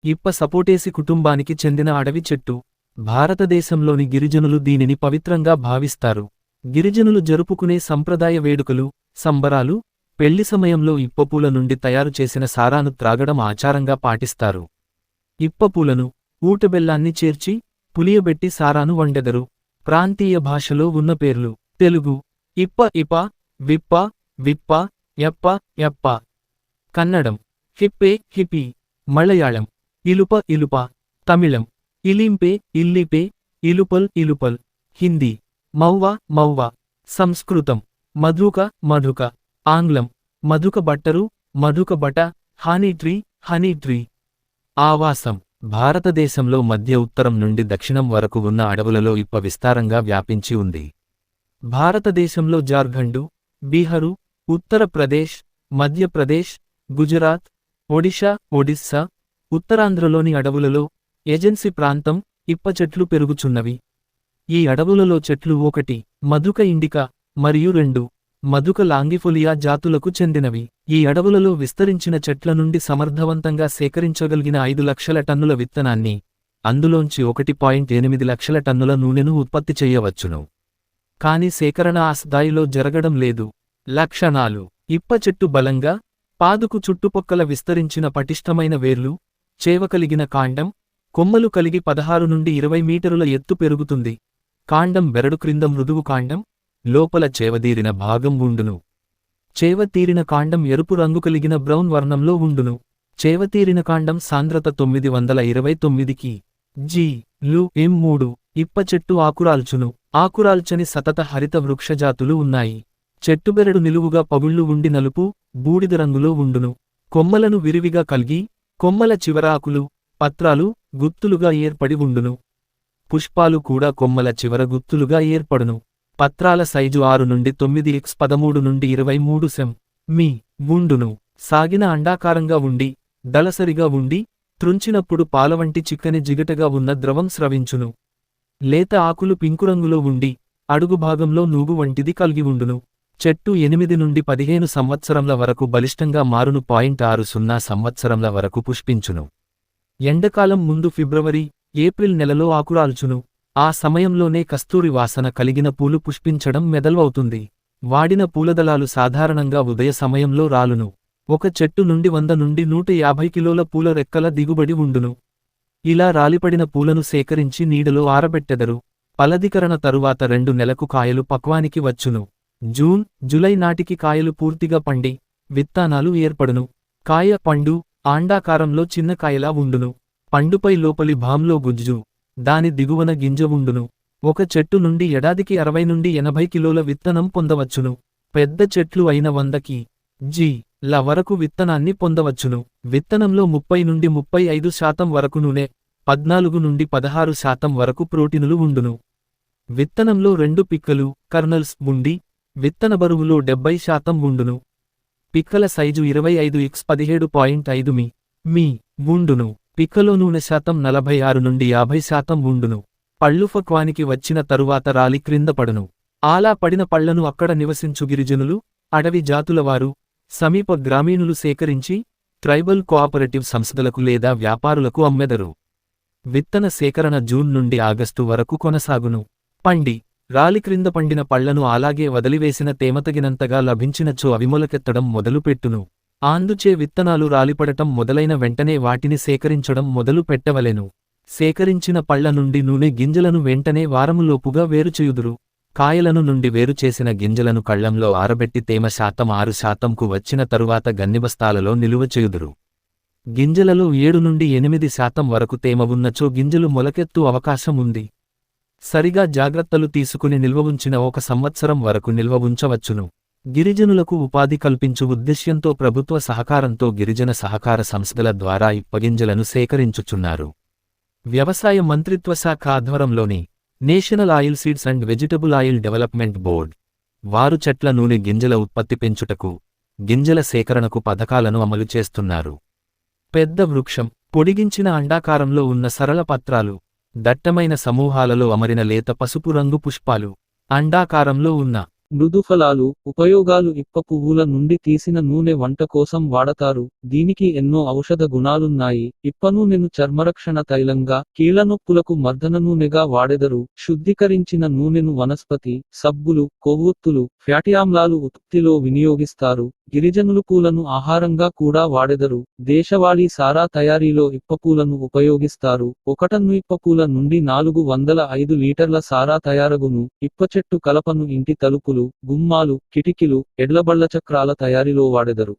ఇప్ప సపోటేసి కుటుంబానికి చెందిన అడవి చెట్టు. భారతదేశంలోని గిరిజనులు దీనిని పవిత్రంగా భావిస్తారు. గిరిజనులు జరుపుకునే సంప్రదాయ వేడుకలు, సంబరాలు, పెళ్లి సమయంలో ఇప్పపూల నుండి తయారు చేసిన సారాను త్రాగడం ఆచారంగా పాటిస్తారు. ఇప్పపూలను, ఊటబెల్లాన్ని చేర్చి, పులియబెట్టి సారాను వండెదరు. ప్రాంతీయ భాషలో ఉన్న పేర్లు: తెలుగు ఇప్ప ఇప, విప్ప, విప్ప, యప్ప, యప్ప. కన్నడం హిప్పే, హిపి. మలయాళం ఇలుప, ఇలుప. తమిళం ఇలింపే, ఇల్లిపే, ఇలుపల్, ఇలుపల్. హిందీ మౌవ, మౌవ. సంస్కృతం మధుక, మధుక. ఆంగ్లం మధుక బట్టరు, మధుక బట, హనీ ట్రీ, హనీ ట్రీ. ఆవాసం భారతదేశంలో మధ్య ఉత్తరం నుండి దక్షిణం వరకు ఉన్న అడవులలో ఇప్ప విస్తారంగా వ్యాపించి ఉంది. భారతదేశంలో జార్ఖండు, బీహారు, ఉత్తరప్రదేశ్, మధ్యప్రదేశ్, గుజరాత్, ఒడిషా, ఒడిస్సా, ఉత్తరాంధ్రలోని అడవులలో, ఏజెన్సీ ప్రాంతం ఇప్ప చెట్లు పెరుగుచున్నవి. ఈ అడవులలో చెట్లు 1 మధుక ఇండికా మరియు 2 మధుక లాంగిఫోలియా జాతులకు చెందినవి. ఈ అడవులలో విస్తరించిన చెట్ల నుండి సమర్థవంతంగా సేకరించగలిగిన 5 లక్షల టన్నుల విత్తనాన్ని, అందులోంచి 1.8 లక్షల టన్నుల నూనెను ఉత్పత్తి చెయ్యవచ్చును. కాని సేకరణ ఆ స్థాయిలో జరగడం లేదు. లక్షణాలు: ఇప్ప చెట్టు బలంగా, పాదుకు చుట్టుపక్కల విస్తరించిన పటిష్టమైన వేర్లు, చేవకలిగిన కాండం, కొమ్మలు కలిగి 16 నుండి 20 మీటరుల ఎత్తు పెరుగుతుంది. కాండం బెరడు క్రింద మృదువు కాండం, లోపల చేవదీరిన భాగం ఉండును. చేవతీరిన కాండం ఎరుపు రంగు కలిగిన బ్రౌన్ వర్ణంలో ఉండును. చేవతీరిన కాండం సాంద్రత 929 కి.జీ.లు. M3. ఇప్ప చెట్టు ఆకురాల్చును. ఆకురాల్చని సతత హరిత వృక్షజాతులు ఉన్నాయి. చెట్టుబెరడు నిలువుగా పగుళ్ళు ఉండి నలుపు, బూడిద రంగులో ఉండును. కొమ్మలను విరివిగా కల్గి, కొమ్మల చివర ఆకులు, పత్రాలు, గుత్తులుగా ఏర్పడి ఉండును. పుష్పాలు కూడా కొమ్మల చివర గుత్తులుగా ఏర్పడును. పత్రాల సైజు 6 నుండి 9 x 13 నుండి 23 సెం.మీ. ఉండును. సాగిన అండాకారంగా ఉండి, దళసరిగా ఉండి, త్రుంచినప్పుడు పాలవంటి చిక్కని జిగటగా ఉన్న ద్రవం స్రవించును. లేత ఆకులు పింకురంగులో ఉండి, అడుగు భాగంలో నూగు వంటిది కలిగి ఉండును. చెట్టు 8 నుండి 15 సంవత్సరంల వరకు బలిష్టంగా మారును. 60 సంవత్సరంల వరకు పుష్పించును. ఎండకాలం ముందు ఫిబ్రవరి, ఏప్రిల్ నెలలో ఆకురాల్చును. ఆ సమయంలోనే కస్తూరి వాసన కలిగిన పూలు పుష్పించడం మెదల్వవుతుంది. వాడిన పూలదళాలు సాధారణంగా ఉదయ సమయంలో రాలును. ఒక చెట్టు నుండి 100 నుండి 150 కిలోల పూల రెక్కల దిగుబడి ఉండును. ఇలా రాలిపడిన పూలను సేకరించి నీడలో ఆరబెట్టెదరు. ఫలదీకరణ తరువాత 2 నెలకు కాయలు పక్వానికి వచ్చును. జూన్, జులై నాటికి కాయలు పూర్తిగా పండి, విత్తానాలు ఏర్పడును. కాయ పండు, ఆండాకారంలో చిన్న కాయలా ఉండును. పండుపై లోపలి భాంలో గుజ్జు, దాని దిగువన గింజ ఉండును. ఒక చెట్టు నుండి ఏడాదికి 60 నుండి 80 కిలోల విత్తనం పొందవచ్చును. పెద్ద చెట్లు అయిన 100 కి.జీ.ల వరకు విత్తనాన్ని పొందవచ్చును. విత్తనంలో 30 నుండి 35% వరకు నూనె, 14 నుండి 16% వరకు ప్రోటీనులు ఉండును. విత్తనంలో 2 పిక్కలు, కర్నల్స్ ఉండి, విత్తన బరువులో 70% ఉండును. పిక్కల సైజు 25 x 17.5 మీ. ఉండును. పిక్కలో నూనె శాతం 46 నుండి 50% ఉండును. పళ్ళు పక్వానికి వచ్చిన తరువాత రాలి క్రింద పడును. ఆలా పడిన పళ్లను అక్కడ నివసించు గిరిజనులు, అడవి జాతులవారు, సమీప గ్రామీణులు సేకరించి, ట్రైబల్ కోఆపరేటివ్ సంస్థలకు లేదా వ్యాపారులకు అమ్మెదరు. విత్తన సేకరణ జూన్ నుండి ఆగస్టు వరకు కొనసాగును. పండి, రాలి క్రింద పండిన పళ్లను అలాగే వదిలివేసిన తేమతగినంతగా లభించినచో అవి మొలకెత్తడం మొదలుపెట్టును. అందుచే విత్తనాలు రాలిపడటం మొదలైన వెంటనే వాటిని సేకరించడం మొదలు పెట్టవలెను. సేకరించిన పళ్ల నుండి నూనె గింజలను వెంటనే వారములోపుగా వేరుచేయుదురు. కాయలను నుండి వేరుచేసిన గింజలను కళ్లంలో ఆరబెట్టి తేమ శాతం 6%కు వచ్చిన తరువాత గన్నిబస్తాలలో నిలువ చేయుదురు. గింజలలో 7 నుండి 8% వరకు తేమ ఉన్నచో గింజలు మొలకెత్తు అవకాశం ఉంది. సరిగా జాగ్రత్తలు తీసుకుని నిల్వవుంచిన 1 సంవత్సరం వరకు నిల్వ ఉంచవచ్చును. గిరిజనులకు ఉపాధి కల్పించు ఉద్దేశ్యంతో ప్రభుత్వ సహకారంతో గిరిజన సహకార సంస్థల ద్వారా ఇప్పగింజలను సేకరించుచున్నారు. వ్యవసాయ మంత్రిత్వ శాఖ ఆధ్వర్యంలోని national oil seeds and vegetable oil development board వారు చెట్ల నూనె గింజల ఉత్పత్తి పెంచుటకు, గింజల సేకరణకు పథకాలను అమలు చేస్తున్నారు. పెద్ద వృక్షం, పొడిగించిన అండాకారంలో ఉన్న సరళ పత్రాలు, దట్టమైన సమూహాలలో అమరిన లేత పసుపు రంగు పుష్పాలు, అండాకారంలో ఉన్న మృదుఫలాలు ఉపయోగాలు ఇప్ప పువ్వుల నుండి తీసిన నూనె వంట కోసం వాడతారు, దీనికి ఎన్నో ఔషధ గుణాలున్నాయి. ఇప్ప నూనెను చర్మరక్షణ తైలంగా, కీళ్లనొప్పులకు మర్దన నూనెగా వాడెదరు. శుద్ధీకరించిన నూనెను వనస్పతి, సబ్బులు, కొవ్వొత్తులు, ఫ్యాటీఆమ్లాలు ఉత్పత్తిలో వినియోగిస్తారు. గిరిజనులు పూలను ఆహారంగా కూడా వాడెదరు. దేశవాళీ సారా తయారీలో ఇప్పపూలను ఉపయోగిస్తారు. 1 టన్ను ఇప్పపూల నుండి 405 లీటర్ల సారా తయారగును. ఇప్పచెట్టు కలపను ఇంటి తలుపులు, గుమ్మాలు, కిటికీలు, ఎడ్లబళ్ల చక్రాల తయారీలో వాడెదరు.